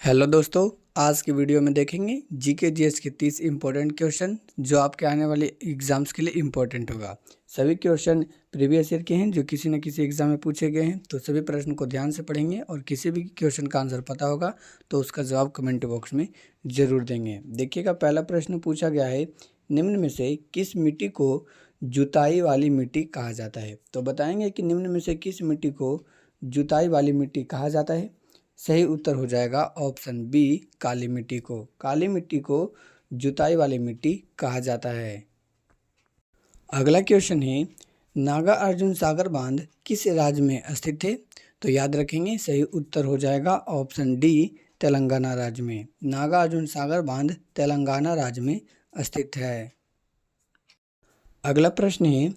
Hello दोस्तों, आज की वीडियो में देखेंगे जीके जीएस के 30 इंपॉर्टेंट क्वेश्चन जो आपके आने वाले एग्जाम्स के लिए इम्पोर्टेंट होगा। सभी क्वेश्चन प्रीवियस ईयर के हैं जो किसी न किसी एग्जाम में पूछे गए हैं, तो सभी प्रश्न को ध्यान से पढ़ेंगे और किसी भी क्वेश्चन का आंसर पता होगा तो उसका जवाब कमेंट बॉक्स में ज़रूर देंगे। देखिएगा, पहला प्रश्न पूछा गया है, निम्न में से किस मिट्टी को जुताई वाली मिट्टी कहा जाता है। तो बताएंगे कि निम्न में से किस मिट्टी को जुताई वाली मिट्टी कहा जाता है। सही उत्तर हो जाएगा ऑप्शन बी, काली मिट्टी को। काली मिट्टी को जुताई वाली मिट्टी कहा जाता है। अगला क्वेश्चन है, नागा अर्जुन सागर बांध किस राज्य में स्थित है। तो याद रखेंगे, सही उत्तर हो जाएगा ऑप्शन डी, तेलंगाना राज्य में। नागा अर्जुन सागर बांध तेलंगाना राज्य में स्थित है। अगला प्रश्न है,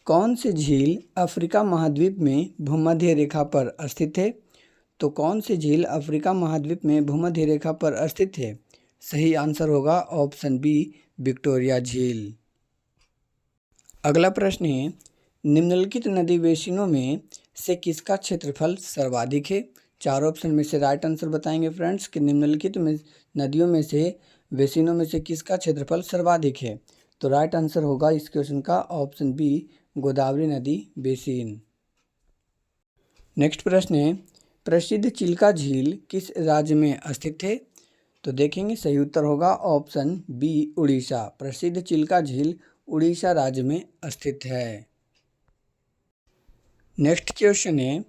कौन सी झील अफ्रीका महाद्वीप में भूमध्य रेखा पर स्थित है। तो कौन सी झील अफ्रीका महाद्वीप में भूमध्य रेखा पर स्थित है। सही आंसर होगा ऑप्शन बी, विक्टोरिया झील। अगला प्रश्न है, निम्नलिखित नदी बेसिनों में से किसका क्षेत्रफल सर्वाधिक है। चार ऑप्शन में से राइट आंसर बताएंगे फ्रेंड्स कि निम्नलिखित नदियों में से बेसिनों में से किसका क्षेत्रफल सर्वाधिक है। तो राइट आंसर होगा इस क्वेश्चन का ऑप्शन बी, गोदावरी नदी बेसिन। नेक्स्ट प्रश्न है, प्रसिद्ध चिल्का झील किस राज्य में स्थित है। तो देखेंगे, सही उत्तर होगा ऑप्शन बी, उड़ीसा। प्रसिद्ध चिल्का झील उड़ीसा राज्य में स्थित है। नेक्स्ट क्वेश्चन है,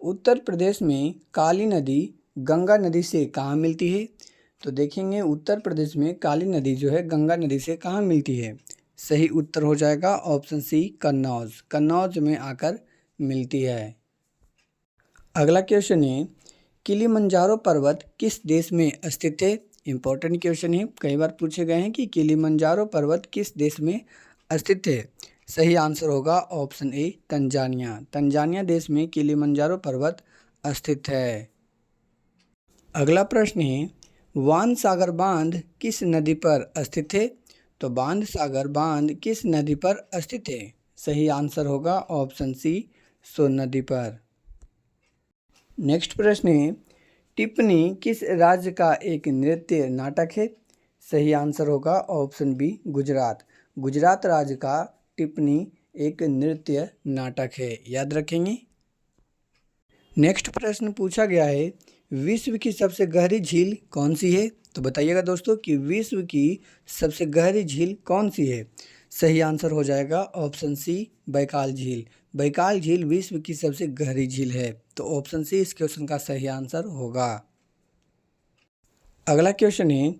उत्तर प्रदेश में काली नदी गंगा नदी से कहाँ मिलती है। तो देखेंगे, उत्तर प्रदेश में काली नदी जो है गंगा नदी से कहाँ मिलती है। सही उत्तर हो जाएगा ऑप्शन सी, कन्नौज। कन्नौज में आकर मिलती है। अगला क्वेश्चन है, किलिमंजारो पर्वत किस देश में स्थित है। इंपॉर्टेंट क्वेश्चन है, कई बार पूछे गए हैं कि किलिमंजारो पर्वत किस देश में स्थित है। सही आंसर होगा ऑप्शन ए, तंजानिया। तंजानिया देश में किलिमंजारो पर्वत स्थित है। अगला प्रश्न है, वान सागर बांध किस नदी पर स्थित है। तो बांध सागर बांध किस नदी पर स्थित है। सही आंसर होगा ऑप्शन सी, सोन नदी पर। नेक्स्ट प्रश्न है, टिप्पणी किस राज्य का एक नृत्य नाटक है। सही आंसर होगा ऑप्शन बी, गुजरात। गुजरात राज्य का टिप्पणी एक नृत्य नाटक है, याद रखेंगे। नेक्स्ट प्रश्न पूछा गया है, विश्व की सबसे गहरी झील कौन सी है। तो बताइएगा दोस्तों कि विश्व की सबसे गहरी झील कौन सी है। सही आंसर हो जाएगा ऑप्शन सी, बैकाल झील। बैकाल झील विश्व की सबसे गहरी झील है, तो ऑप्शन सी इस क्वेश्चन का सही आंसर होगा। अगला क्वेश्चन है,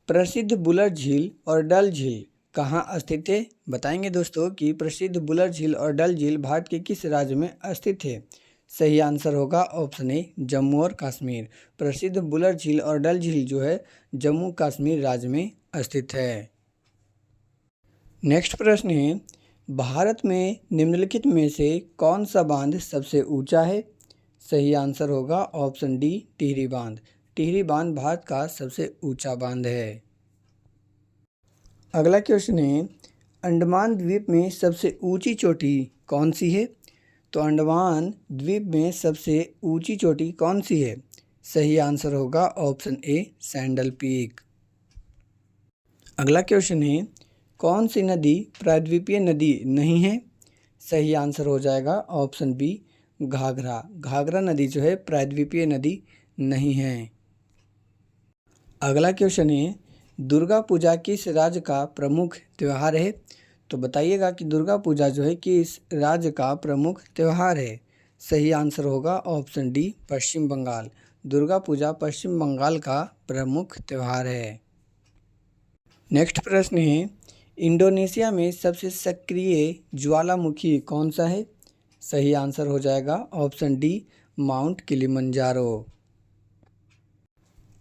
प्रसिद्ध बुलर झील और डल झील कहाँ स्थित है। बताएंगे दोस्तों कि प्रसिद्ध बुलर झील और डल झील भारत के किस राज्य में स्थित है। सही आंसर होगा ऑप्शन ए, जम्मू और कश्मीर। प्रसिद्ध बुलर झील और डल झील जो है जम्मू कश्मीर राज्य में स्थित है। नेक्स्ट प्रश्न है, भारत में निम्नलिखित में से कौन सा बांध सबसे ऊंचा है। सही आंसर होगा ऑप्शन डी, टिहरी बांध। टिहरी बांध भारत का सबसे ऊंचा बांध है। अगला क्वेश्चन है, अंडमान द्वीप में सबसे ऊंची चोटी कौन सी है। तो अंडमान द्वीप में सबसे ऊंची चोटी कौन सी है। सही आंसर होगा ऑप्शन ए, सैंडल पीक। अगला क्वेश्चन है, कौन सी नदी प्रायद्वीपीय नदी नहीं है। सही आंसर हो जाएगा ऑप्शन बी, घाघरा। घाघरा नदी जो है प्रायद्वीपीय नदी नहीं है। अगला क्वेश्चन है, दुर्गा पूजा किस राज्य का प्रमुख त्यौहार है। तो बताइएगा कि दुर्गा पूजा जो है किस राज्य का प्रमुख त्यौहार है। सही आंसर होगा ऑप्शन डी, पश्चिम बंगाल। दुर्गा पूजा पश्चिम बंगाल का प्रमुख त्यौहार है। नेक्स्ट प्रश्न है, इंडोनेशिया में सबसे सक्रिय ज्वालामुखी कौन सा है। सही आंसर हो जाएगा ऑप्शन डी, माउंट किलिमंजारो।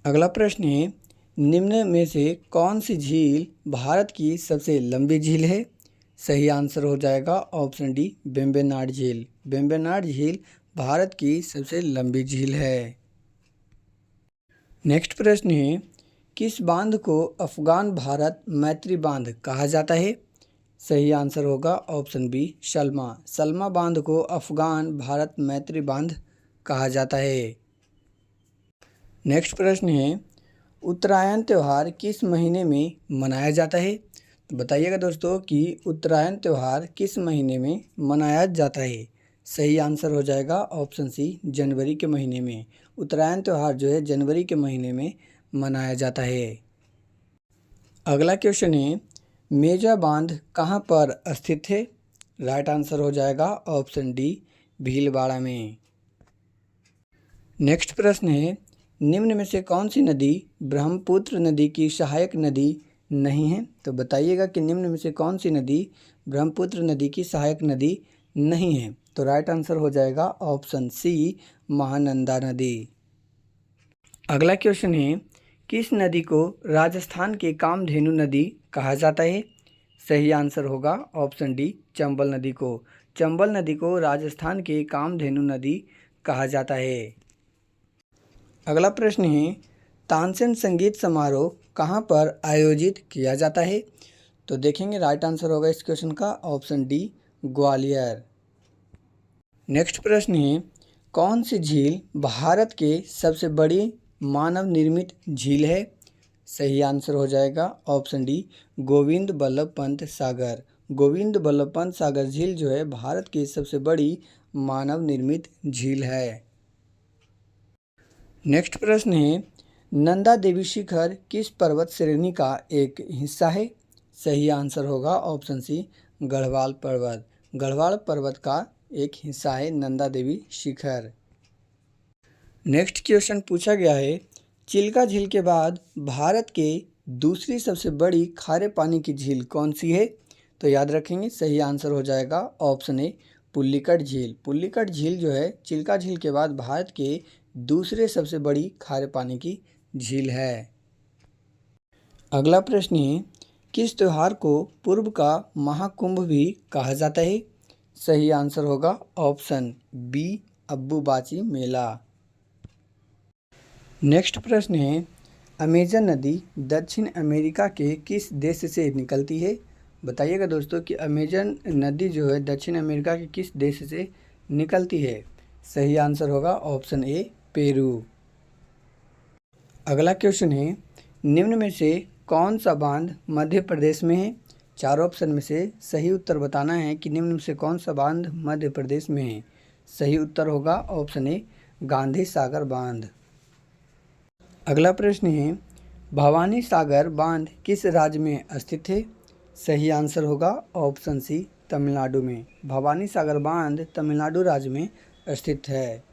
अगला प्रश्न है, निम्न में से कौन सी झील भारत की सबसे लंबी झील है। सही आंसर हो जाएगा ऑप्शन डी, वेम्बनाड झील। वेम्बनाड झील भारत की सबसे लंबी झील है। नेक्स्ट प्रश्न है, किस बांध को अफगान भारत मैत्री बांध कहा जाता है। सही आंसर होगा ऑप्शन बी, सल्मा। सल्मा बांध को अफगान भारत मैत्री बांध कहा जाता है। नेक्स्ट प्रश्न है, उत्तरायण त्यौहार किस महीने में मनाया जाता है? तो बताइएगा दोस्तों कि उत्तरायण त्यौहार किस महीने में मनाया जाता है? सही आंसर हो जाएगा ऑप्शन सी, जनवरी के महीने में। उत्तरायण त्यौहार जो है जनवरी के महीने में मनाया जाता है। अगला क्वेश्चन है, मेजा बांध कहाँ पर स्थित है? राइट आंसर हो जाएगा ऑप्शन डी, भीलवाड़ा में। नेक्स्ट प्रश्न है, निम्न में से कौन सी नदी ब्रह्मपुत्र नदी की सहायक नदी नहीं है? तो बताइएगा कि निम्न में से कौन सी नदी ब्रह्मपुत्र नदी की सहायक नदी नहीं है? तो राइट आंसर हो जाएगा ऑप्शन सी, महानंदा नदी। अगला क्वेश्चन है, किस नदी को राजस्थान की कामधेनु नदी कहा जाता है? सही आंसर होगा ऑप्शन डी, चंबल नदी को। चंबल नदी को राजस्थान की कामधेनु नदी कहा जाता है। अगला प्रश्न है, तानसेन संगीत समारोह कहाँ पर आयोजित किया जाता है? तो देखेंगे राइट आंसर होगा इस क्वेश्चन का ऑप्शन डी, ग्वालियर। नेक्स्ट प्रश्न है, कौन सी झील भारत के सबसे बड़ी मानव निर्मित झील है? सही आंसर हो जाएगा ऑप्शन डी, गोविंद बल्लभ पंत सागर। गोविंद बल्लभ पंत सागर झील जो है भारत की सबसे बड़ी मानव निर्मित झील है। नेक्स्ट प्रश्न है, नंदा देवी शिखर किस पर्वत श्रेणी का एक हिस्सा है? सही आंसर होगा ऑप्शन सी, गढ़वाल पर्वत। गढ़वाल पर्वत का एक हिस्सा है नंदा देवी शिखर। नेक्स्ट क्वेश्चन पूछा गया है, चिल्का झील के बाद भारत के दूसरी सबसे बड़ी खारे पानी की झील कौन सी है? तो याद रखेंगे सही आंसर हो जाएगा ऑप्शन ए, पुल्लिकट झील। पुल्लिकट झील जो है चिल्का झील के बाद भारत के दूसरे सबसे बड़ी खारे पानी की झील है। अगला प्रश्न है, किस त्यौहार को पूर्व का महाकुंभ भी कहा जाता है? सही आंसर होगा ऑप्शन बी, अब्बू-बाची मेला। नेक्स्ट प्रश्न है, अमेजन नदी दक्षिण अमेरिका के किस देश से निकलती है? बताइएगा दोस्तों कि अमेजन नदी जो है दक्षिण अमेरिका के किस देश से निकलती है? सही आंसर होगा ऑप्शन ए, पेरू। अगला क्वेश्चन है, निम्न में से कौन सा बांध मध्य प्रदेश में है? 4 ऑप्शन में से सही उत्तर बताना है कि निम्न में से कौन सा बांध मध्य प्रदेश में है। सही उत्तर होगा ऑप्शन ए, गांधी सागर बांध। अगला प्रश्न है, भवानी सागर बांध किस राज्य में स्थित है? सही आंसर होगा ऑप्शन सी, तमिलनाडु में। भवानी सागर बांध तमिलनाडु राज्य में स्थित है।